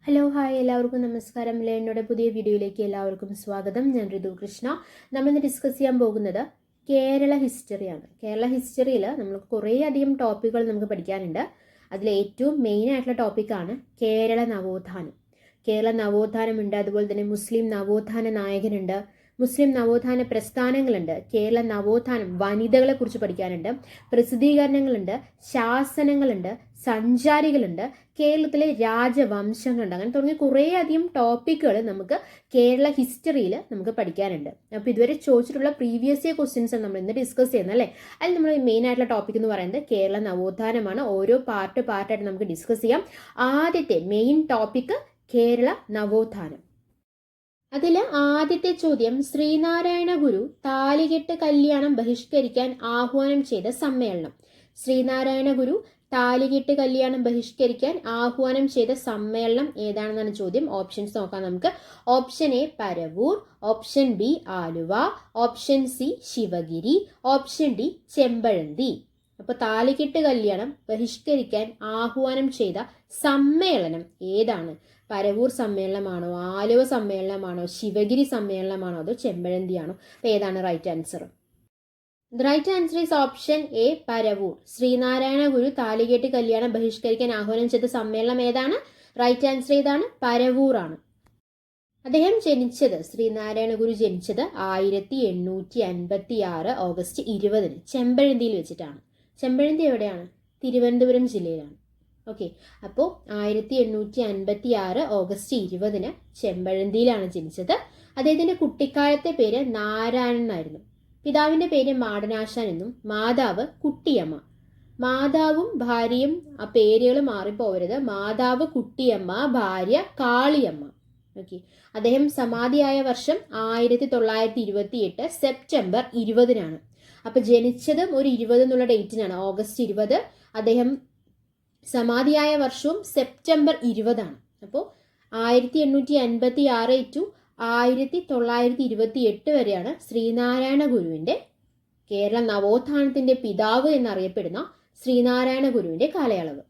Hello hi എല്ലാവർക്കും നമസ്കാരം. ലേണയുടെ പുതിയ വീഡിയോയിലേക്ക് എല്ലാവർക്കും സ്വാഗതം. ഞാൻ ഋതു കൃഷ്ണ. നമ്മളിന്ന് ഡിസ്കസ് ചെയ്യാൻ പോകുന്നത് കേരള ഹിസ്റ്ററിയാണ്. കേരള ഹിസ്റ്ററിയിൽ നമുക്ക് കുറേ അധികം ടോപ്പിക്കുകൾ നമുക്ക് പഠിക്കാനുണ്ട്. അതിൽ ഏറ്റവും മെയിൻ ആയിട്ടുള്ള ടോപ്പിക്കാണ് കേരള നവോത്ഥാനം. കേരള നവോത്ഥാനമുണ്ട്, അതുപോലെ തന്നെ മുസ്ലിം നവോത്ഥാന നായകനുണ്ട്, മുസ്ലിം നവോത്ഥാന പ്രസ്ഥാനങ്ങളുണ്ട്, കേരള നവോത്ഥാനം, വനിതകളെ കുറിച്ച് പഠിക്കാനുണ്ട്, പ്രസിദ്ധീകരണങ്ങളുണ്ട്, ശാസനങ്ങളുണ്ട്, സഞ്ചാരികളുണ്ട്, കേരളത്തിലെ രാജവംശങ്ങളുണ്ട്. അങ്ങനെ തുടങ്ങി കുറേ അധികം ടോപ്പിക്കുകൾ നമുക്ക് കേരള ഹിസ്റ്ററിയിൽ നമുക്ക് പഠിക്കാനുണ്ട്. അപ്പോൾ ഇതുവരെ ചോദിച്ചിട്ടുള്ള പ്രീവിയസ് ഇയർ ക്വസ്റ്റ്യൻസ് നമ്മൾ ഇന്ന് ഡിസ്കസ് ചെയ്യുന്നത് അല്ലേ. അതിൽ നമ്മൾ മെയിൻ ആയിട്ടുള്ള ടോപ്പിക് എന്ന് പറയുന്നത് കേരള നവോത്ഥാനമാണ്. ഓരോ പാർട്ടായിട്ട് നമുക്ക് ഡിസ്കസ് ചെയ്യാം. ആദ്യത്തെ മെയിൻ ടോപ്പിക്ക് കേരള നവോത്ഥാനം. അതിൽ ആദ്യത്തെ ചോദ്യം, ശ്രീനാരായണ ഗുരു താലികെട്ട് കല്യാണം ബഹിഷ്കരിക്കാൻ ആഹ്വാനം ചെയ്ത സമ്മേളനം. ശ്രീനാരായണ ഗുരു താലികെട്ട് കല്യാണം ബഹിഷ്കരിക്കാൻ ആഹ്വാനം ചെയ്ത സമ്മേളനം ഏതാണെന്നാണ് ചോദ്യം. ഓപ്ഷൻസ് നോക്കാം നമുക്ക്. Option A Paravur, option B Aluva, option C Sivagiri, option D Chempazhanthi. അപ്പൊ താലികെട്ട് കല്യാണം ബഹിഷ്കരിക്കാൻ ആഹ്വാനം ചെയ്ത സമ്മേളനം ഏതാണ്? പരവൂർ സമ്മേളനമാണോ, ആലുവ സമ്മേളനമാണോ, ശിവഗിരി സമ്മേളനമാണോ, അതോ ചെമ്പഴന്തിയാണോ? അപ്പൊ ഏതാണ് right answer? The right answer is option A, Paravur. Sree Narayana Guru താലികെട്ട് കല്യാണം ബഹിഷ്കരിക്കാൻ ആഹ്വാനം ചെയ്ത സമ്മേളനം ഏതാണ്? റൈറ്റ് ആൻസർ ഏതാണ്? പരവൂർ ആണ്. അദ്ദേഹം ജനിച്ചത്, ശ്രീനാരായണ ഗുരു ജനിച്ചത് 1856 ഓഗസ്റ്റ് 20 ചെമ്പഴന്തിയിൽ വെച്ചിട്ടാണ്. ചെമ്പഴന്തി എവിടെയാണ്? തിരുവനന്തപുരം ജില്ലയിലാണ്. ഓക്കെ, അപ്പോൾ 1856 ഓഗസ്റ്റ് 20 ചെമ്പഴന്തിയിലാണ് ജനിച്ചത്. അദ്ദേഹത്തിന്റെ കുട്ടിക്കാലത്തെ പേര് നാരായണൻ എന്നായിരുന്നു. പിതാവിന്റെ പേര് മാടനാശാൻ എന്നും മാതാവ് കുട്ടിയമ്മ. മാതാവും ഭാര്യയും ആ പേരുകൾ മാറിപ്പോവരുത്. മാതാവ് കുട്ടിയമ്മ, ഭാര്യ കാളിയമ്മ. ഓക്കെ, അദ്ദേഹം സമാധിയായ വർഷം 1928 സെപ്റ്റംബർ 20 അപ്പൊ ജനിച്ചതും ഒരു 20 എന്നുള്ള ഡേറ്റിനാണ്, ഓഗസ്റ്റ് 20. അദ്ദേഹം സമാധിയായ വർഷവും സെപ്റ്റംബർ 20. അപ്പോൾ 1856 ടു 1928 വരെയാണ് ശ്രീനാരായണ ഗുരുവിന്റെ, കേരള നവോത്ഥാനത്തിന്റെ പിതാവ് എന്നറിയപ്പെടുന്ന ശ്രീനാരായണ ഗുരുവിന്റെ കാലയളവ്.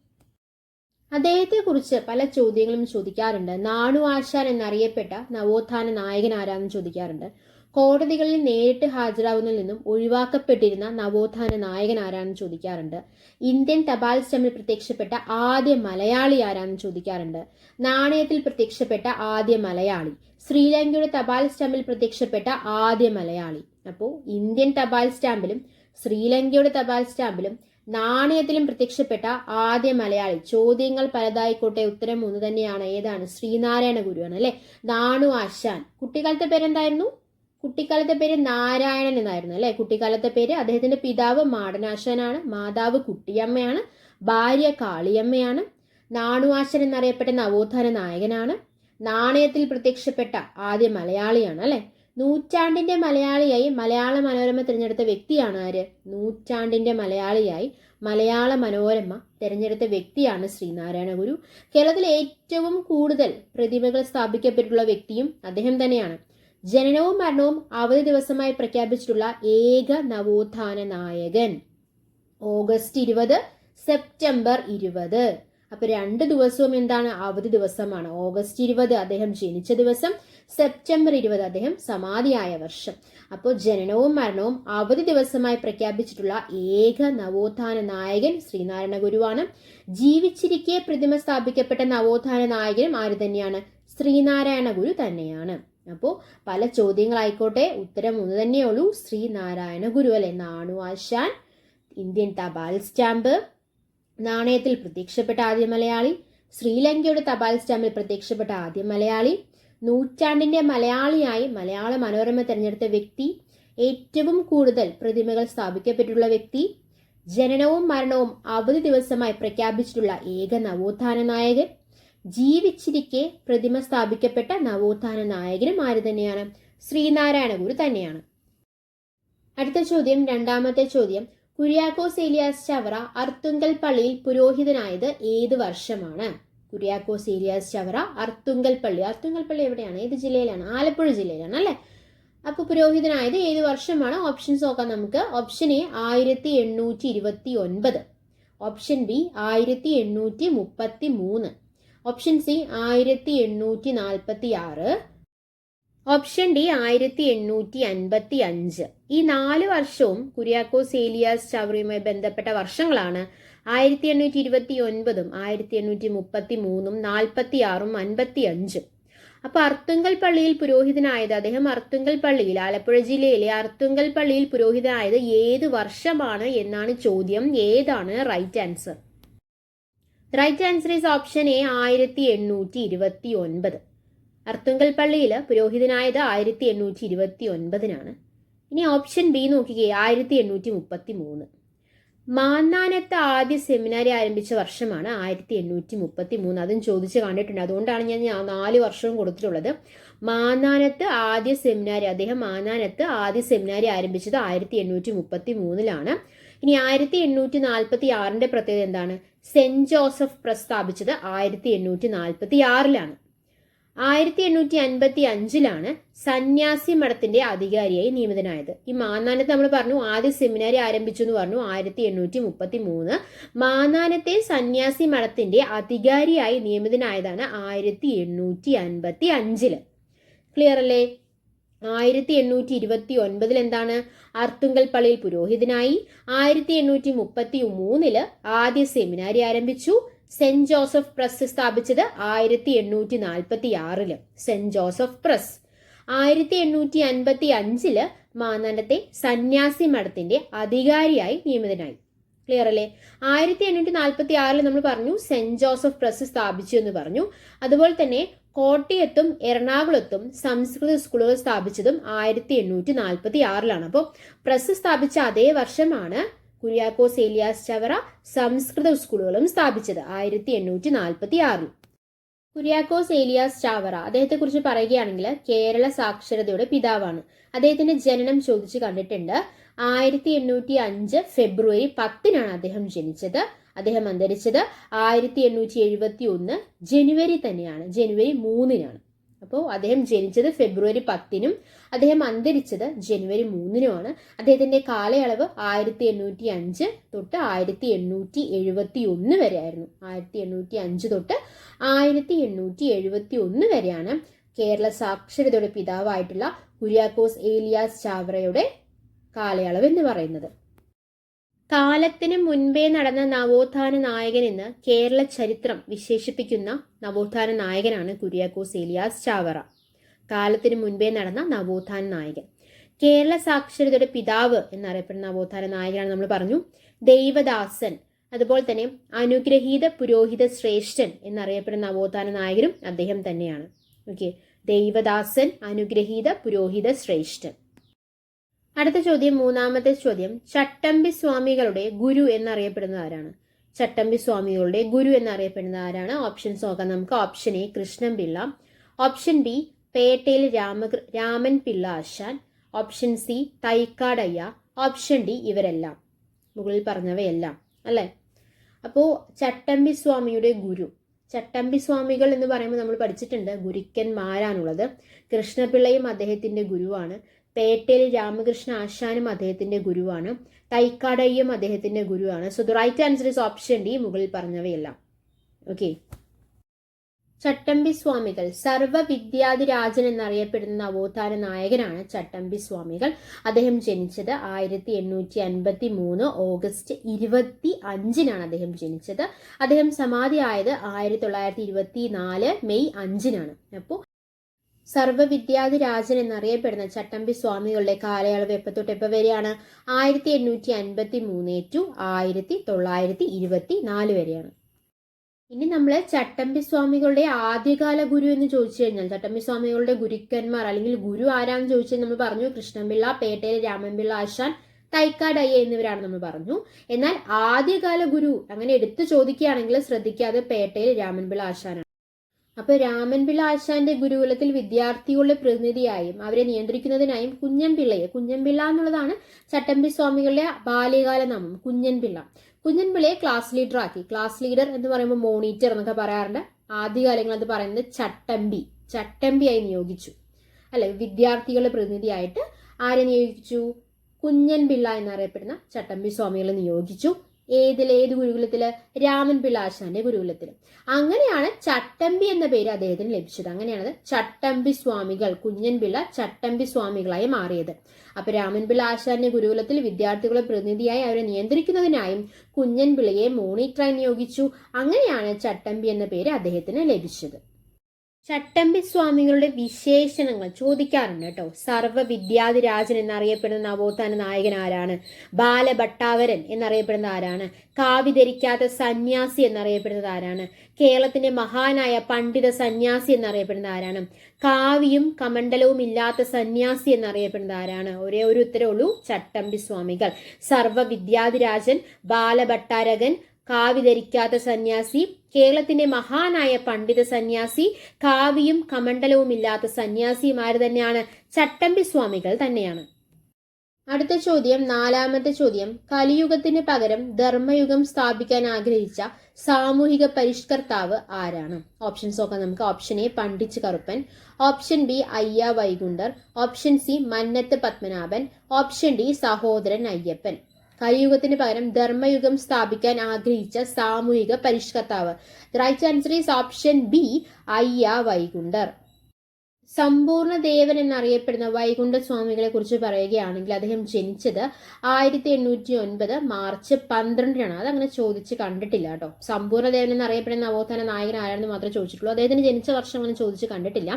അദ്ദേഹത്തെ കുറിച്ച് പല ചോദ്യങ്ങളും ചോദിക്കാറുണ്ട്. നാണു ആശാൻ എന്നറിയപ്പെട്ട നവോത്ഥാന നായകൻ ആരാന്ന് ചോദിക്കാറുണ്ട്. കോടതികളിൽ നേരിട്ട് ഹാജരാകുന്നതിൽ നിന്നും ഒഴിവാക്കപ്പെട്ടിരുന്ന നവോത്ഥാന നായകൻ ആരാണെന്ന് ചോദിക്കാറുണ്ട്. ഇന്ത്യൻ തപാൽ സ്റ്റാമ്പിൽ പ്രത്യക്ഷപ്പെട്ട ആദ്യ മലയാളി ആരാണെന്ന് ചോദിക്കാറുണ്ട്. നാണയത്തിൽ പ്രത്യക്ഷപ്പെട്ട ആദ്യ മലയാളി, ശ്രീലങ്കയുടെ തപാൽ സ്റ്റാമ്പിൽ പ്രത്യക്ഷപ്പെട്ട ആദ്യ മലയാളി. അപ്പോൾ ഇന്ത്യൻ തപാൽ സ്റ്റാമ്പിലും ശ്രീലങ്കയുടെ തപാൽ സ്റ്റാമ്പിലും നാണയത്തിലും പ്രത്യക്ഷപ്പെട്ട ആദ്യ മലയാളി. ചോദ്യങ്ങൾ പലതായിക്കോട്ടെ, ഉത്തരം ഒന്ന് തന്നെയാണ്. ഏതാണ്? ശ്രീനാരായണ ഗുരുവാണ് അല്ലെ. നാണു ആശാൻ കുട്ടിക്കാലത്തെ പേരെന്തായിരുന്നു? കുട്ടിക്കാലത്തെ പേര് നാരായണൻ എന്നായിരുന്നു അല്ലെ. കുട്ടിക്കാലത്തെ പേര്. അദ്ദേഹത്തിന്റെ പിതാവ് മാടനാശാനാണ്, മാതാവ് കുട്ടിയമ്മയാണ്, ഭാര്യ കാളിയമ്മയാണ്. നാണു ആശാൻ എന്നറിയപ്പെട്ട നവോത്ഥാന നായകനാണ്. നാണയത്തിൽ പ്രത്യക്ഷപ്പെട്ട ആദ്യ മലയാളിയാണ് അല്ലെ. നൂറ്റാണ്ടിന്റെ മലയാളിയായി മലയാള മനോരമ തിരഞ്ഞെടുത്ത വ്യക്തിയാണ് ആര്? നൂറ്റാണ്ടിന്റെ മലയാളിയായി മലയാള മനോരമ തിരഞ്ഞെടുത്ത വ്യക്തിയാണ് ശ്രീനാരായണ ഗുരു. കേരളത്തിൽ ഏറ്റവും കൂടുതൽ പ്രതിമകൾ സ്ഥാപിക്കപ്പെട്ടിട്ടുള്ള വ്യക്തിയും അദ്ദേഹം തന്നെയാണ്. ജനനവും മരണവും അവധി ദിവസമായി പ്രഖ്യാപിച്ചിട്ടുള്ള ഏക നവോത്ഥാന നായകൻ. August 20, September 20. അപ്പൊ 2 ദിവസവും എന്താണ്? അവധി ദിവസമാണ്. ഓഗസ്റ്റ് 20 അദ്ദേഹം ജനിച്ച ദിവസം, സെപ്റ്റംബർ 20 അദ്ദേഹം സമാധിയായ വർഷം. അപ്പോൾ ജനനവും മരണവും അവധി ദിവസമായി പ്രഖ്യാപിച്ചിട്ടുള്ള ഏക നവോത്ഥാന നായകൻ ശ്രീനാരായണ ഗുരുവാണ്. ജീവിച്ചിരിക്കെ പ്രതിമ സ്ഥാപിക്കപ്പെട്ട നവോത്ഥാന നായകനും ആര് തന്നെയാണ്? ശ്രീനാരായണ ഗുരു തന്നെയാണ്. അപ്പോൾ പല ചോദ്യങ്ങളായിക്കോട്ടെ, ഉത്തരം ഒന്ന് തന്നെയുള്ളൂ, ശ്രീനാരായണ ഗുരു അല്ലെ. നാണു ആശാൻ, ഇന്ത്യൻ തപാൽ സ്റ്റാമ്പ്, നാണയത്തിൽ പ്രത്യക്ഷപ്പെട്ട ആദ്യ മലയാളി, ശ്രീലങ്കയുടെ തപാൽ സ്റ്റാമ്പിൽ പ്രത്യക്ഷപ്പെട്ട ആദ്യ മലയാളി, നൂറ്റാണ്ടിന്റെ മലയാളിയായി മലയാള മനോരമ തിരഞ്ഞെടുത്ത വ്യക്തി, ഏറ്റവും കൂടുതൽ പ്രതിമകൾ സ്ഥാപിക്കപ്പെട്ടിട്ടുള്ള വ്യക്തി, ജനനവും മരണവും അവധി ദിവസമായി പ്രഖ്യാപിച്ചിട്ടുള്ള ഏക നവോത്ഥാന നായകൻ, ജീവിച്ചിരിക്കെ പ്രതിമ സ്ഥാപിക്കപ്പെട്ട നവോത്ഥാന നായകനും ആര് തന്നെയാണ്? ശ്രീനാരായണ ഗുരു തന്നെയാണ്. അടുത്ത ചോദ്യം, രണ്ടാമത്തെ ചോദ്യം, കുര്യാക്കോസ് ഏലിയാസ് ചവറ അർത്തുങ്കൽ പള്ളിയിൽ പുരോഹിതനായത് ഏത് വർഷമാണ്? കുര്യാക്കോസ് ഏലിയാസ് ചവറ അർത്തുങ്കൽ പള്ളി. അർത്തുങ്കൽ പള്ളി എവിടെയാണ്? ഏത് ജില്ലയിലാണ്? ആലപ്പുഴ ജില്ലയിലാണ് അല്ലെ. അപ്പൊ പുരോഹിതനായത് ഏത് വർഷമാണ്? ഓപ്ഷൻസ് നോക്കാം നമുക്ക്. Option A 1829, option B 1833, option C 1846, option D 1855. ഈ 4 വർഷവും കുര്യാക്കോസ് ഏലിയാസ് ചാവറയുമായി ബന്ധപ്പെട്ട വർഷങ്ങളാണ്. 1829, 1833, 46, 55. അപ്പൊ അർത്തുങ്കൽ പള്ളിയിൽ പുരോഹിതനായത്, അദ്ദേഹം അർത്തുങ്കൽ പള്ളിയിൽ, ആലപ്പുഴ ജില്ലയിലെ അർത്തുങ്കൽ പള്ളിയിൽ പുരോഹിതനായത് ഏത് വർഷമാണ് എന്നാണ് ചോദ്യം. ഏതാണ് right answer? Right answer is option A 1829. Arthunkal പള്ളിയിൽ പുരോഹിതനായത് 1829. ഇനി ഓപ്ഷൻ ബി നോക്കിക്കേ, 1833. മാന്നാനത്ത് ആദ്യ സെമിനാരി ആരംഭിച്ച വർഷമാണ് 1833. അതും ചോദിച്ച് കണ്ടിട്ടുണ്ട്. അതുകൊണ്ടാണ് ഞാൻ 4 വർഷവും കൊടുത്തിട്ടുള്ളത്. മാന്നാനത്ത് ആദ്യ സെമിനാരി, അദ്ദേഹം മാന്നാനത്ത് ആദ്യ സെമിനാരി ആരംഭിച്ചത് 1833. ഇനി 1846 പ്രത്യേകത എന്താണ്? സെന്റ് ജോസഫ് പ്രസ് സ്ഥാപിച്ചത് 1846. 1855 സന്യാസി മഠത്തിന്റെ അധികാരിയായി നിയമിതനായത്. ഈ മാന്നാനത്ത് നമ്മൾ പറഞ്ഞു ആദ്യ സെമിനാരി ആരംഭിച്ചു എന്ന് പറഞ്ഞു 1833. മാന്നാനത്തെ സന്യാസി മഠത്തിന്റെ അധികാരിയായി നിയമിതനായതാണ് 1855. ക്ലിയർ അല്ലേ? 1829 എന്താണ്? അർത്തുങ്കൽ പള്ളിയിൽ പുരോഹിതനായി. 1833 ആദ്യ സെമിനാരി ആരംഭിച്ചു. സെന്റ് ജോസഫ് പ്രസ് സ്ഥാപിച്ചത് 1846. Saint Joseph press. 1855 മാന്നാനത്തെ സന്യാസി മഠത്തിന്റെ അധികാരിയായി നിയമിതനായി. ക്ലിയർ അല്ലേ? 1846 നമ്മൾ പറഞ്ഞു സെന്റ് ജോസഫ് പ്രസ് സ്ഥാപിച്ചു എന്ന് പറഞ്ഞു. അതുപോലെ തന്നെ കോട്ടയത്തും എറണാകുളത്തും സംസ്കൃത സ്കൂളുകൾ സ്ഥാപിച്ചതും 1846. അപ്പോൾ പ്രസ് സ്ഥാപിച്ച അതേ വർഷമാണ് കുര്യാക്കോസ് ഏലിയാസ് ചവറ സംസ്കൃത സ്കൂളുകളും സ്ഥാപിച്ചത് 1846. കുര്യാക്കോസ് ഏലിയാസ് ചാവറ, അദ്ദേഹത്തെക്കുറിച്ച് പറയുകയാണെങ്കിൽ കേരള സാക്ഷരതയുടെ പിതാവാണ്. അദ്ദേഹത്തിന്റെ ജനനം ചോദിച്ചു കണ്ടിട്ടുണ്ട്. 1805 ഫെബ്രുവരി 10 അദ്ദേഹം ജനിച്ചത്. അദ്ദേഹം അന്തരിച്ചത് 1871 ജനുവരി തന്നെയാണ്, ജനുവരി 3. അപ്പോൾ അദ്ദേഹം ജനിച്ചത് ഫെബ്രുവരി 10 അദ്ദേഹം അന്തരിച്ചത് ജനുവരി 3 അദ്ദേഹത്തിന്റെ കാലയളവ് 1805 തൊട്ട് 1871 വരെ ആയിരുന്നു. 1805 തൊട്ട് 1871 വരെയാണ് കേരള സാക്ഷരതയുടെ പിതാവായിട്ടുള്ള കുര്യാക്കോസ് ഏലിയാസ് ചാവറയുടെ കാലയളവ് എന്ന് പറയുന്നത്. കാലത്തിന് മുൻപേ നടന്ന നവോത്ഥാന നായകൻ എന്ന് കേരള ചരിത്രം വിശേഷിപ്പിക്കുന്ന നവോത്ഥാന നായകനാണ് കുര്യാക്കോസ് ഏലിയാസ് ചാവറ. കാലത്തിന് മുൻപേ നടന്ന നവോത്ഥാന നായകൻ. കേരള സാക്ഷരതയുടെ പിതാവ് എന്നറിയപ്പെടുന്ന നവോത്ഥാന നായകനാണ് നമ്മൾ പറഞ്ഞു. ദൈവദാസൻ, അതുപോലെ തന്നെ അനുഗ്രഹീത പുരോഹിത ശ്രേഷ്ഠൻ എന്നറിയപ്പെടുന്ന നവോത്ഥാന നായകനും അദ്ദേഹം തന്നെയാണ്. ഓക്കെ, ദൈവദാസൻ, അനുഗ്രഹീത പുരോഹിത ശ്രേഷ്ഠൻ. അടുത്ത ചോദ്യം, മൂന്നാമത്തെ ചോദ്യം, ചട്ടമ്പി സ്വാമികളുടെ ഗുരു എന്നറിയപ്പെടുന്നത് ആരാണ്? ചട്ടമ്പി സ്വാമികളുടെ ഗുരു എന്നറിയപ്പെടുന്നത് ആരാണ്? ഓപ്ഷൻസ് നോക്കാം നമുക്ക്. Option A Krishnan Pillai, option B Pettayil Raman Pillai Asan, option C Thycaud Ayya, option D ഇവരെല്ലാം. മുകളിൽ പറഞ്ഞവയെല്ലാം അല്ലേ? അപ്പോൾ ചട്ടമ്പി സ്വാമിയുടെ ഗുരു, ചട്ടമ്പി സ്വാമികൾ എന്ന് പറയുമ്പോൾ നമ്മൾ പഠിച്ചിട്ടുണ്ട് ഗുരുക്കന്മാരാണുള്ളത്. കൃഷ്ണപിള്ളയും അദ്ദേഹത്തിന്റെ ഗുരുവാണ്. പേട്ടയിൽ രാമകൃഷ്ണ ആശാനും അദ്ദേഹത്തിന്റെ ഗുരുവാണ്. തൈക്കാടയ്യും അദ്ദേഹത്തിന്റെ ഗുരുവാണ്. So the right answer is option D, മുകളിൽ പറഞ്ഞവയെല്ലാം. ഓക്കെ, ചട്ടമ്പി സ്വാമികൾ സർവവിദ്യാധിരാജൻ എന്നറിയപ്പെടുന്ന നവോത്ഥാന നായകനാണ് ചട്ടമ്പി സ്വാമികൾ. അദ്ദേഹം ജനിച്ചത് 1853 ഓഗസ്റ്റ് 25 അദ്ദേഹം ജനിച്ചത്. അദ്ദേഹം സമാധിയായത് 1924 മെയ് 5. അപ്പോൾ സർവവിദ്യാധിരാജൻ എന്നറിയപ്പെടുന്ന ചട്ടമ്പി സ്വാമികളുടെ കാലയളവ് എപ്പോൾ തൊട്ട് എപ്പോൾ വരെയാണ്? 1853 ടു 1924 വരെയാണ്. ഇനി നമ്മൾ ചട്ടമ്പി സ്വാമികളുടെ ആദ്യകാല ഗുരു എന്ന് ചോദിച്ചു കഴിഞ്ഞാൽ, ചട്ടമ്പി സ്വാമികളുടെ ഗുരുക്കന്മാർ അല്ലെങ്കിൽ ഗുരു ആരാന്ന് ചോദിച്ചാൽ നമ്മൾ പറഞ്ഞു കൃഷ്ണൻപിള്ള, പേട്ടയിൽ രാമൻപിള്ള ആശാൻ, തൈക്കാടയ്യ എന്നിവരാണ് നമ്മൾ പറഞ്ഞു. എന്നാൽ ആദ്യകാല ഗുരു അങ്ങനെ എടുത്തു ചോദിക്കുകയാണെങ്കിൽ ശ്രദ്ധിക്കാതെ പേട്ടയിൽ രാമൻപിള്ള ആശാനാണ്. അപ്പൊ രാമൻപിള്ള ആശാന്റെ ഗുരുകുലത്തിൽ വിദ്യാർത്ഥികളുടെ പ്രതിനിധിയായും അവരെ നിയന്ത്രിക്കുന്നതിനായും കുഞ്ഞൻപിള്ള എന്നുള്ളതാണ് ചട്ടമ്പി സ്വാമികളുടെ ബാല്യകാല നാമം. കുഞ്ഞൻപിള്ളയെ ക്ലാസ് ലീഡർ ആക്കി. ക്ലാസ് ലീഡർ എന്ന് പറയുമ്പോൾ മോണിറ്റർ എന്നൊക്കെ പറയാറുണ്ട്. ആദ്യകാലങ്ങൾ അത് പറയുന്നത് ചട്ടമ്പിയായി നിയോഗിച്ചു അല്ലെ. വിദ്യാർത്ഥികളുടെ പ്രതിനിധിയായിട്ട് ആരെ നിയോഗിച്ചു? കുഞ്ഞൻപിള്ള എന്നറിയപ്പെടുന്ന ചട്ടമ്പി സ്വാമികളെ നിയോഗിച്ചു. ഏത് ഗുരുകുലത്തില്? രാമൻ പിള്ള ആശാന്റെ ഗുരുകുലത്തിൽ. അങ്ങനെയാണ് ചട്ടമ്പി എന്ന പേര് അദ്ദേഹത്തിന് ലഭിച്ചത്. അങ്ങനെയാണത് ചട്ടമ്പി സ്വാമികൾ, കുഞ്ഞൻപിള്ള ചട്ടമ്പി സ്വാമികളായി മാറിയത്. അപ്പൊ രാമൻപിള്ള ആശാന്റെ ഗുരുകുലത്തിൽ വിദ്യാർത്ഥികളെ പ്രതിനിധിയായി അവരെ നിയന്ത്രിക്കുന്നതിനായും കുഞ്ഞൻപിള്ളയെ മോണിറ്ററായി നിയോഗിച്ചു. അങ്ങനെയാണ് ചട്ടമ്പി എന്ന പേര് അദ്ദേഹത്തിന് ലഭിച്ചത്. ചട്ടമ്പി സ്വാമികളുടെ വിശേഷണങ്ങൾ ചോദിക്കാറുണ്ട് കേട്ടോ. സർവ്വ വിദ്യാധിരാജൻ എന്നറിയപ്പെടുന്ന നവോത്ഥാന നായകൻ ആരാണ്? ബാലഭട്ടാവരൻ എന്നറിയപ്പെടുന്ന ആരാണ്? കാവി ധരിക്കാത്ത സന്യാസി എന്നറിയപ്പെടുന്നത് ആരാണ്? കേരളത്തിന്റെ മഹാനായ പണ്ഡിത സന്യാസി എന്നറിയപ്പെടുന്ന ആരാണ്? കാവിയും കമണ്ഡലവും ഇല്ലാത്ത സന്യാസി എന്നറിയപ്പെടുന്നത് ആരാണ്? ഒരേ ഒരു ഉത്തരവേ ഉള്ളൂ, ചട്ടമ്പി സ്വാമികൾ. സർവ്വ വിദ്യാധിരാജൻ, ബാലഭട്ടാരകൻ, കാവി ധരിക്കാത്ത സന്യാസി, കേരളത്തിന്റെ മഹാനായ പണ്ഡിത സന്യാസി, കാവിയും കമണ്ഡലവും ഇല്ലാത്ത സന്യാസിമാര് തന്നെയാണ് ചട്ടമ്പി സ്വാമികൾ തന്നെയാണ്. അടുത്ത ചോദ്യം, 4ാമത്തെ ചോദ്യം. കലിയുഗത്തിന് പകരം ധർമ്മയുഗം സ്ഥാപിക്കാൻ ആഗ്രഹിച്ച സാമൂഹിക പരിഷ്കർത്താവ് ആരാണ്? ഓപ്ഷൻസ് നോക്കാം നമുക്ക്. Option A Pandit Karuppan, option B Ayya Vaikundar, option C Mannath Padmanabhan, option D Sahodaran Ayyappan. കലിയുഗത്തിന് പകരം ധർമ്മയുഗം സ്ഥാപിക്കാൻ ആഗ്രഹിച്ച സാമൂഹിക പരിഷ്കർത്താവ്. Right answer is option B Ayya Vaikundar. സമ്പൂർണ്ണ ദേവൻ എന്നറിയപ്പെടുന്ന വൈകുണ്ഠ സ്വാമികളെ കുറിച്ച് പറയുകയാണെങ്കിൽ അദ്ദേഹം ജനിച്ചത് 1809 മാർച്ച് 12-നാണ്. അതങ്ങനെ ചോദിച്ച് കണ്ടിട്ടില്ല കേട്ടോ. സമ്പൂർണ്ണ ദേവൻ എന്നറിയപ്പെടുന്ന നവോത്ഥാന നായകൻ ആരാണെന്ന് മാത്രമേ ചോദിച്ചിട്ടുള്ളൂ. അദ്ദേഹത്തിന് ജനിച്ച വർഷം അങ്ങനെ ചോദിച്ച് കണ്ടിട്ടില്ല.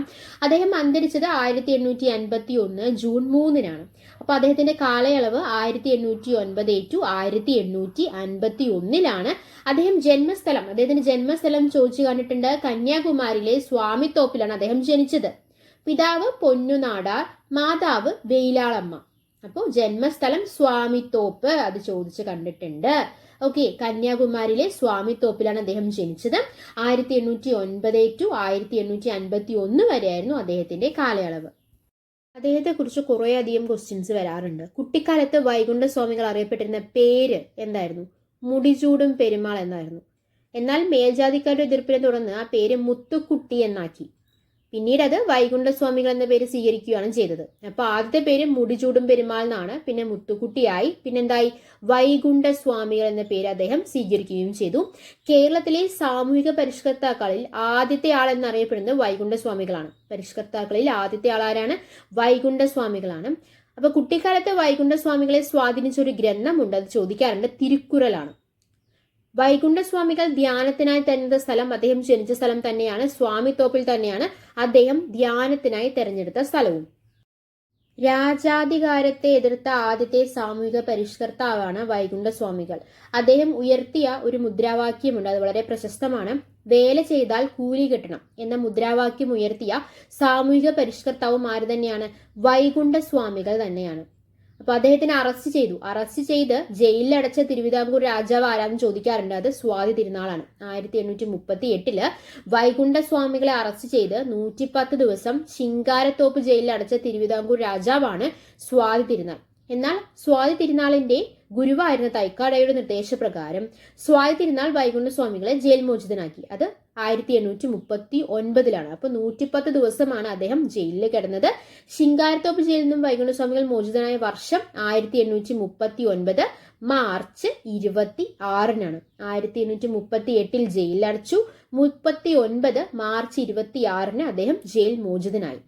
അദ്ദേഹം അന്തരിച്ചത് 1851 ജൂൺ 3-നാണ്. അപ്പൊ അദ്ദേഹത്തിന്റെ കാലയളവ് 1809 ടു 1851-ലാണ്. അദ്ദേഹത്തിന്റെ ജന്മസ്ഥലം ചോദിച്ചു കണ്ടിട്ടുണ്ട്. കന്യാകുമാരിയിലെ സ്വാമിത്തോപ്പിലാണ് അദ്ദേഹം ജനിച്ചത്. പിതാവ് പൊന്നുനാടാർ, മാതാവ് വെയിലാളമ്മ. അപ്പോൾ ജന്മസ്ഥലം സ്വാമിത്തോപ്പ്, അത് ചോദിച്ച് കണ്ടിട്ടുണ്ട്. ഓക്കെ, കന്യാകുമാരിയിലെ സ്വാമിത്തോപ്പിലാണ് അദ്ദേഹം ജനിച്ചത്. 1809 ടു 1851 വരെയായിരുന്നു അദ്ദേഹത്തിന്റെ കാലയളവ്. അദ്ദേഹത്തെ കുറിച്ച് കുറേ അധികം ക്വസ്റ്റ്യൻസ് വരാറുണ്ട്. കുട്ടിക്കാലത്ത് വൈകുണ്ഠ സ്വാമികൾ അറിയപ്പെട്ടിരുന്ന പേര് എന്തായിരുന്നു? മുടിചൂടും പെരുമാൾ എന്നായിരുന്നു. എന്നാൽ മേൽജാതിക്കാരുടെ എതിർപ്പിനെ തുടർന്ന് ആ പേര് മുത്തുക്കുട്ടി എന്നാക്കി. പിന്നീട് അത് വൈകുണ്ഠസ്വാമികൾ എന്ന പേര് സ്വീകരിക്കുകയാണ് ചെയ്തത്. അപ്പൊ ആദ്യത്തെ പേര് മുടിചൂടും പെരുമാൾ എന്നാണ്, പിന്നെ മുത്തുക്കുട്ടിയായി, പിന്നെന്തായി വൈകുണ്ഠസ്വാമികൾ എന്ന പേര് അദ്ദേഹം സ്വീകരിക്കുകയും ചെയ്തു. കേരളത്തിലെ സാമൂഹിക പരിഷ്കർത്താക്കളിൽ ആദ്യത്തെ ആൾ എന്നറിയപ്പെടുന്നത് വൈകുണ്ഠസ്വാമികളാണ്. പരിഷ്കർത്താക്കളിൽ ആദ്യത്തെ ആൾ ആരാണ്? വൈകുണ്ഠസ്വാമികളാണ്. അപ്പൊ കുട്ടിക്കാലത്ത് വൈകുണ്ഠസ്വാമികളെ സ്വാധീനിച്ച ഒരു ഗ്രന്ഥമുണ്ട്, അത് ചോദിക്കാറുണ്ട്. തിരുക്കുറലാണ്. വൈകുണ്ഠസ്വാമികൾ ധ്യാനത്തിനായി തെരഞ്ഞെടുത്ത സ്ഥലം, അദ്ദേഹം ജനിച്ച സ്ഥലം തന്നെയാണ്, സ്വാമിത്തോപ്പിൽ തന്നെയാണ് അദ്ദേഹം ധ്യാനത്തിനായി തെരഞ്ഞെടുത്ത സ്ഥലവും. രാജാധികാരത്തെ എതിർത്ത ആദ്യത്തെ സാമൂഹിക പരിഷ്കർത്താവാണ് വൈകുണ്ഠസ്വാമികൾ. അദ്ദേഹം ഉയർത്തിയ ഒരു മുദ്രാവാക്യമുണ്ട്, അത് വളരെ പ്രശസ്തമാണ്. വേല ചെയ്താൽ കൂലി കിട്ടണം എന്ന മുദ്രാവാക്യം ഉയർത്തിയ സാമൂഹിക പരിഷ്കർത്താവും ആര് തന്നെയാണ്? വൈകുണ്ഠസ്വാമികൾ തന്നെയാണ്. അപ്പൊ അദ്ദേഹത്തിനെ അറസ്റ്റ് ചെയ്ത് ജയിലിലടച്ച തിരുവിതാംകൂർ രാജാവ് ആരാന്ന് ചോദിക്കാറുണ്ട്. അത് സ്വാതി തിരുനാളാണ്. 1838 വൈകുണ്ഠസ്വാമികളെ അറസ്റ്റ് ചെയ്ത് 110 ദിവസം ശിങ്കാരത്തോപ്പ് ജയിലിൽ അടച്ച തിരുവിതാംകൂർ രാജാവാണ് സ്വാതി തിരുനാൾ. എന്നാൽ സ്വാതി തിരുനാളിന്റെ ഗുരുവായിരുന്ന തൈക്കാടയുടെ നിർദ്ദേശപ്രകാരം സ്വാതി തിരുനാൾ വൈകുണ്ഠസ്വാമികളെ ജയിൽ മോചിതനാക്കി. അത് 1839-ലാണ്. അപ്പൊ 110 ദിവസമാണ് അദ്ദേഹം ജയിലിൽ കിടന്നത്. ശിങ്കാരത്തോപ്പ് ജയിലിൽ നിന്നും വൈകുണ്ഠസ്വാമികൾ മോചിതനായ വർഷം 1839 മാർച്ച് 26-നാണ്. 1838 ജയിലിലടച്ചു. 39 മാർച്ച് 26-ന് അദ്ദേഹം ജയിൽ മോചിതനായി.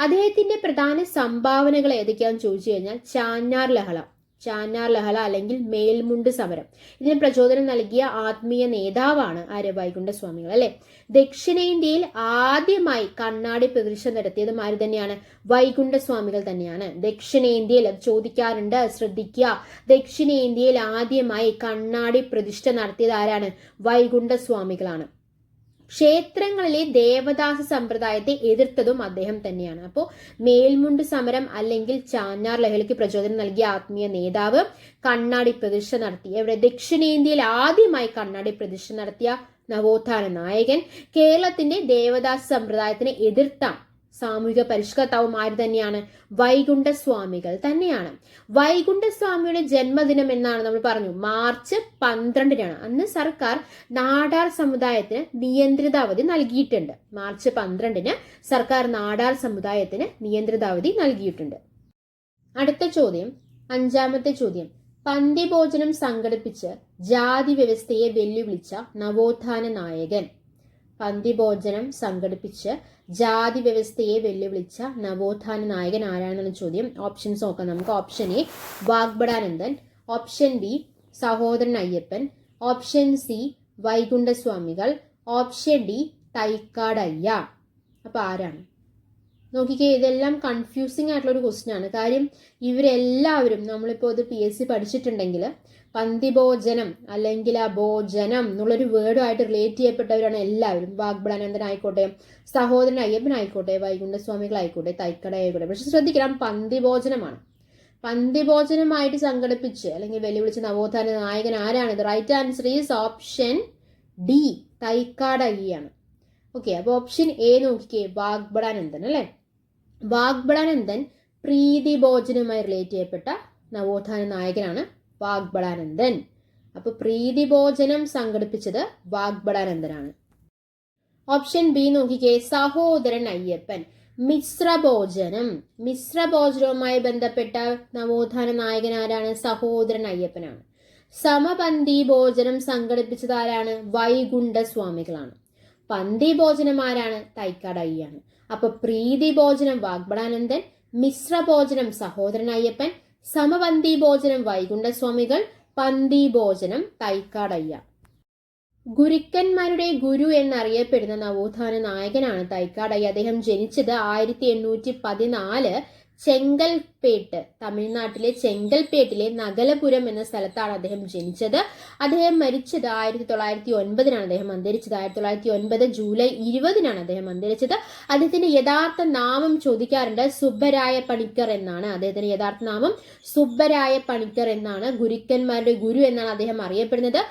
അദ്ദേഹത്തിന്റെ പ്രധാന സംഭാവനകൾ ഏതൊക്കെയാണെന്ന് ചോദിച്ചു കഴിഞ്ഞാൽ ചാന്നാർ ലഹള അല്ലെങ്കിൽ മേൽമുണ്ട് സമരം, ഇതിന് പ്രചോദനം നൽകിയ ആത്മീയ നേതാവാണ് ആര്യ വൈകുണ്ഠസ്വാമികൾ അല്ലെ. ദക്ഷിണേന്ത്യയിൽ ആദ്യമായി കണ്ണാടി പ്രതിഷ്ഠ നടത്തിയതും ആര് തന്നെയാണ്? വൈകുണ്ഠസ്വാമികൾ തന്നെയാണ്. ദക്ഷിണേന്ത്യയിൽ, അത് ചോദിക്കാറുണ്ട്, ശ്രദ്ധിക്കുക. ദക്ഷിണേന്ത്യയിൽ ആദ്യമായി കണ്ണാടി പ്രതിഷ്ഠ നടത്തിയത് ആരാണ്? വൈകുണ്ഠസ്വാമികളാണ്. ക്ഷേത്രങ്ങളിലെ ദേവദാസ സമ്പ്രദായത്തെ എതിർത്തതും അദ്ദേഹം തന്നെയാണ്. അപ്പോൾ മേൽമുണ്ട് സമരം അല്ലെങ്കിൽ ചാന്നാർ ലഹളയ്ക്ക് പ്രചോദനം നൽകിയ ആത്മീയ നേതാവ്, കണ്ണാടി പ്രതിഷ്ഠ നടത്തി, എവിടെ? ദക്ഷിണേന്ത്യയിൽ ആദ്യമായി കണ്ണാടി പ്രതിഷ്ഠ നടത്തിയ നവോത്ഥാന നായകൻ, കേരളത്തിന്റെ ദേവദാസ സമ്പ്രദായത്തിനെ എതിർത്ത സാമൂഹിക പരിഷ്കർത്താവും ആര് തന്നെയാണ്? വൈകുണ്ഠസ്വാമികൾ തന്നെയാണ്. വൈകുണ്ഠസ്വാമിയുടെ ജന്മദിനം എന്നാണ് നമ്മൾ പറഞ്ഞു, മാർച്ച് 12-നാണ്. അന്ന് സർക്കാർ നാടാർ സമുദായത്തിന് നിയന്ത്രിത അവധി നൽകിയിട്ടുണ്ട്. മാർച്ച് 12-ന് സർക്കാർ നാടാർ സമുദായത്തിന് നിയന്ത്രിത അവധി നൽകിയിട്ടുണ്ട്. അടുത്ത ചോദ്യം, 5-ാമത്തെ ചോദ്യം. പന്തിഭോജനം സംഘടിപ്പിച്ച് ജാതി വ്യവസ്ഥയെ വെല്ലുവിളിച്ച നവോത്ഥാന നായകൻ. പന്തിഭോജനം സംഘടിപ്പിച്ച് ജാതി വ്യവസ്ഥയെ വെല്ലുവിളിച്ച നവോത്ഥാന നായകൻ ആരാണെന്നുള്ള ചോദ്യം. ഓപ്ഷൻസ് നോക്കാം നമുക്ക്. Option A Vagbhatananda, option B Sahodaran Ayyappan, option C വൈകുണ്ഠസ്വാമികൾ, ഓപ്ഷൻ ഡി തൈക്കാടയ്യ. അപ്പൊ ആരാണ്? നോക്കിക്കേ, ഇതെല്ലാം കൺഫ്യൂസിങ് ആയിട്ടുള്ള ഒരു ക്വസ്റ്റ്യൻ ആണ്. കാര്യം ഇവരെല്ലാവരും നമ്മളിപ്പോൾ ഇത് PSC പഠിച്ചിട്ടുണ്ടെങ്കിൽ പന്തിഭോജനം അല്ലെങ്കിൽ ആ ഭോജനം എന്നുള്ളൊരു വേർഡുമായിട്ട് റിലേറ്റ് ചെയ്യപ്പെട്ടവരാണ് എല്ലാവരും. വാഗ്ബടാനന്ദൻ ആയിക്കോട്ടെ, സഹോദരൻ അയ്യപ്പൻ ആയിക്കോട്ടെ, വൈകുണ്ഠസ്വാമികൾ ആയിക്കോട്ടെ, തൈക്കട ആയിക്കോട്ടെ. പക്ഷെ ശ്രദ്ധിക്കണം, പന്തിഭോജനമാണ്. പന്തിഭോജനമായിട്ട് സംഘടിപ്പിച്ച് അല്ലെങ്കിൽ വെല്ലുവിളിച്ച നവോത്ഥാന നായകൻ ആരാണ്? Right answer is option D, തൈക്കാടയ്യാണ്. ഓക്കെ, അപ്പൊ ഓപ്ഷൻ എ നോക്കിക്കേ, വാഗ്ബടാനന്ദൻ അല്ലെ. വാഗ്ബടാനന്ദൻ പ്രീതിഭോജനവുമായി റിലേറ്റ് ചെയ്യപ്പെട്ട നവോത്ഥാന നായകനാണ് വാഗ്ബടാനന്ദൻ. അപ്പൊ പ്രീതിഭോജനം സംഘടിപ്പിച്ചത് വാഗ്ബടാനന്ദനാണ്. ഓപ്ഷൻ ബി നോക്കിക്കേ, സഹോദരൻ അയ്യപ്പൻ. മിശ്രഭോജനം, മിശ്രഭോജനവുമായി ബന്ധപ്പെട്ട നവോത്ഥാന നായകൻ ആരാണ്? സഹോദരൻ അയ്യപ്പനാണ്. സമപന്തി ഭോജനം സംഘടിപ്പിച്ചത് ആരാണ്? വൈകുണ്ഠസ്വാമികളാണ്. പന്തിഭോജനം ആരാണ്? തൈക്കാടയ്യാണ്. അപ്പൊ പ്രീതിഭോജനം വാഗ്ബടാനന്ദൻ, മിശ്രഭോജനം സഹോദരൻ അയ്യപ്പൻ, സമപന്തി ഭോജനം വൈകുണ്ഠസ്വാമികൾ, പന്തിഭോജനം തൈക്കാടയ്യ. ഗുരുക്കന്മാരുടെ ഗുരു എന്നറിയപ്പെടുന്ന നവോത്ഥാന നായകനാണ് തൈക്കാടയ്യ. അദ്ദേഹം ജനിച്ചത് 1814 ചെങ്കൽപ്പേട്ട്, തമിഴ്നാട്ടിലെ ചെങ്കൽപ്പേട്ടിലെ നഗലപുരം എന്ന സ്ഥലത്താണ് അദ്ദേഹം ജനിച്ചത്. അദ്ദേഹം മരിച്ചത് 1909 അദ്ദേഹം അന്തരിച്ചത്. 1909 ജൂലൈ 20 അദ്ദേഹം അന്തരിച്ചത്. അദ്ദേഹത്തിന്റെ യഥാർത്ഥ നാമം ചോദിക്കാറുണ്ട്. സുബ്ബരായ പണിക്കർ എന്നാണ് അദ്ദേഹത്തിന്റെ യഥാർത്ഥ നാമം. സുബ്ബരായ പണിക്കർ എന്നാണ്. ഗുരുക്കന്മാരുടെ ഗുരു എന്നാണ് അദ്ദേഹം അറിയപ്പെടുന്നത്.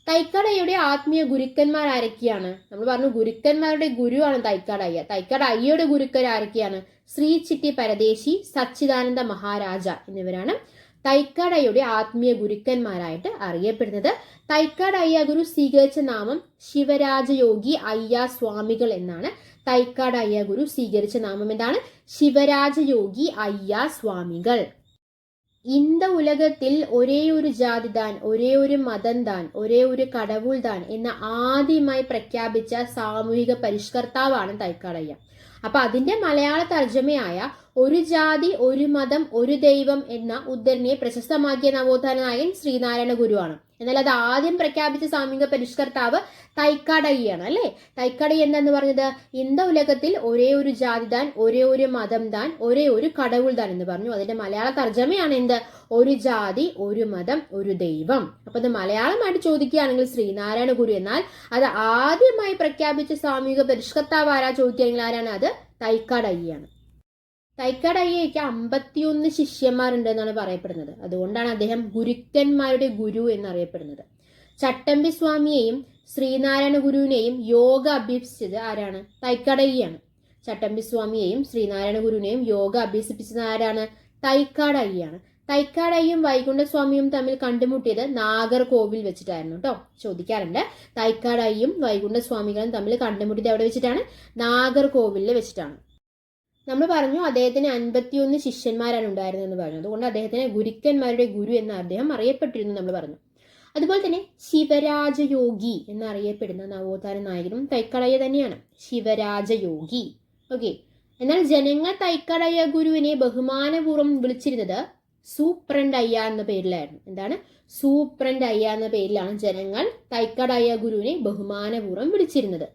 തൈക്കാടയ്യയുടെ ആത്മീയ ഗുരുക്കന്മാർ ആരൊക്കെയാണ്? നമ്മൾ പറഞ്ഞു ഗുരുക്കന്മാരുടെ ഗുരുവാണ് തൈക്കാടയ്യ. തൈക്കാടയ്യയുടെ ഗുരുക്കർ ആരൊക്കെയാണ്? ശ്രീ ചിട്ടി പരദേശി, സച്ചിദാനന്ദ മഹാരാജ എന്നിവരാണ് തൈക്കാടയ്യയുടെ ആത്മീയ ഗുരുക്കന്മാരായിട്ട് അറിയപ്പെടുന്നത്. തൈക്കാടയ്യ ഗുരു സ്വീകരിച്ച നാമം ശിവരാജയോഗി അയ്യ സ്വാമികൾ എന്നാണ്. തൈക്കാടയ്യ ഗുരു സ്വീകരിച്ച നാമം എന്താണ്? ശിവരാജയോഗി അയ്യ സ്വാമികൾ. இந்த உலகத்தில் ഒരേ ഒരു ജാതി താൻ, ഒരേ ഒരു മതം താൻ, ഒരേ ഒരു കടവുൾ താൻ എന്ന ആദ്യമായി പ്രഖ്യാപിച്ച സാമൂഹിക പരിഷ്കർത്താവാണ് തൈക്കാടയ്യ. അപ്പൊ അതിന്റെ മലയാള തർജ്ജമയായ ഒരു ജാതി ഒരു മതം ഒരു ദൈവം എന്ന ഉദ്ധരണിയെ പ്രശസ്തമാക്കിയ നവോത്ഥാന നായകൻ ശ്രീനാരായണ ഗുരുവാണ്. എന്നാൽ അത് ആദ്യം പ്രഖ്യാപിച്ച സാമൂഹിക പരിഷ്കർത്താവ് തൈക്കാടയ്യാണ് അല്ലെ. തൈക്കാടയ്യ എന്താന്ന് പറഞ്ഞത്? ഇന്ത ഉലകത്തിൽ ഒരേ ഒരു ജാതി താൻ, ഒരേ ഒരു മതം താൻ, ഒരേ ഒരു കടവുൾ താൻ എന്ന് പറഞ്ഞു. അതിന്റെ മലയാള തർജ്ജമയാണ് എന്ത്? ഒരു ജാതി ഒരു മതം ഒരു ദൈവം. അപ്പൊ ഇത് മലയാളമായിട്ട് ചോദിക്കുകയാണെങ്കിൽ ശ്രീനാരായണ ഗുരു. എന്നാൽ അത് ആദ്യമായി പ്രഖ്യാപിച്ച സാമൂഹിക പരിഷ്കർത്താവ് ആരാ ചോദിക്കുകയാണെങ്കിൽ ആരാണ്? അത് തൈക്കാടയ്യാണ്. തൈക്കാടയ്യയ്ക്ക് 51 ശിഷ്യന്മാരുണ്ട് എന്നാണ് പറയപ്പെടുന്നത്. അതുകൊണ്ടാണ് അദ്ദേഹം ഗുരുക്കന്മാരുടെ ഗുരു എന്നറിയപ്പെടുന്നത്. ചട്ടമ്പി സ്വാമിയെയും ശ്രീനാരായണ ഗുരുവിനെയും യോഗ അഭ്യസിച്ചത് ആരാണ്? തൈക്കാടയ്യാണ്. ചട്ടമ്പി സ്വാമിയെയും ശ്രീനാരായണ ഗുരുവിനെയും യോഗ അഭ്യസിപ്പിച്ചത് ആരാണ്? തൈക്കാടയ്യാണ്. തൈക്കാടയ്യും വൈകുണ്ഠസ്വാമിയും തമ്മിൽ കണ്ടുമുട്ടിയത് നാഗർകോവിൽ വെച്ചിട്ടായിരുന്നു കേട്ടോ. ചോദിക്കാറുണ്ട്. തൈക്കാടയ്യും വൈകുണ്ഠസ്വാമികളും തമ്മിൽ കണ്ടുമുട്ടിയത് എവിടെ വെച്ചിട്ടാണ്? നാഗർകോവിലിൽ വെച്ചിട്ടാണ്. നമ്മൾ പറഞ്ഞു അദ്ദേഹത്തിന് 51 ശിഷ്യന്മാരാണ് ഉണ്ടായിരുന്നതെന്ന് പറഞ്ഞു. അതുകൊണ്ട് അദ്ദേഹത്തിന് ഗുരുക്കന്മാരുടെ ഗുരു എന്ന് അദ്ദേഹം അറിയപ്പെട്ടിരുന്നു നമ്മൾ പറഞ്ഞു. അതുപോലെ തന്നെ ശിവരാജയോഗി എന്നറിയപ്പെടുന്ന നവോത്ഥാന നായകനും തൈക്കാടയ്യ തന്നെയാണ്. ശിവരാജയോഗി. ഓക്കെ, എന്നാൽ ജനങ്ങൾ തൈക്കാടയ്യ ഗുരുവിനെ ബഹുമാനപൂർവ്വം വിളിച്ചിരുന്നത് സൂപ്രണ്ട് അയ്യ എന്ന പേരിലായിരുന്നു. എന്താണ്? സൂപ്രണ്ട് അയ്യ എന്ന പേരിലാണ് ജനങ്ങൾ തൈക്കാടയ്യ ഗുരുവിനെ ബഹുമാനപൂർവ്വം വിളിച്ചിരുന്നത്.